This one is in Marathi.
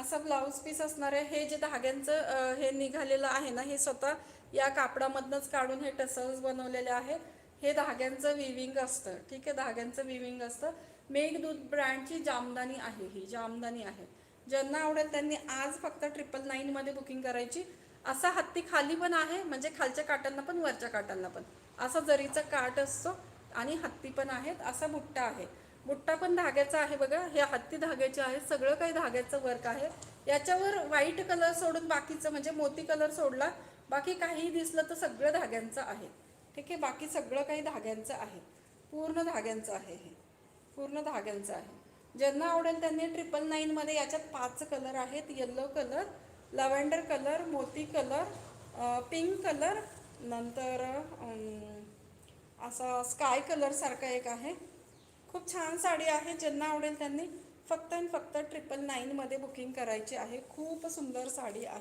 असं ब्लाऊज पीस असणार आहे। हे जे धाग्यांचं हे निघालेलं आहे ना, हे स्वतः या कापडामधनंच काढून हे टसल्स बनवलेले आहेत। हे धाग्यांचं विविंग असतं, ठीक आहे, धाग्यांचं विविंग असतं। मेघदूत ब्रँडची जामदानी आहे, ही जामदानी आहे। ज्यांना आवडेल त्यांनी आज फक्त 999 मध्ये बुकिंग करायची। असा हत्ती खाली पण आहे, म्हणजे खालच्या काटांना पण वरच्या काटांना पण असा जरीचा काट असतो आणि हत्ती पण आहेत। असा बुट्टा आहे, बुट्टा पण धाग्याचा आहे बघा। हे हत्ती धाग्याचे आहे, सगळं काही धाग्याचं वर्क आहे। याच्यावर व्हाईट कलर सोडून बाकीचं म्हणजे मोती कलर सोडला, बाकी काही दिसलं तर सगळं धाग्यांचं आहे, ठीक आहे। बाकी सगळं काही धाग्यांचं आहे, पूर्ण धाग्यांचं आहे, हे पूर्ण धाग्यांचं आहे। ज्यांना आवडेल त्यांनी 999 मध्ये, याच्यात 5 कलर आहेत। येलो कलर, लव्हेंडर कलर, मोती कलर, पिंक कलर, नंतर असा स्काय कलर सारखा एक आहे। खूप छान साडी आहे, ज्यांना आवडेल त्यांनी फक्त आणि फक्त 999 मध्ये बुकिंग करायची आहे। खूप सुंदर साडी आहे।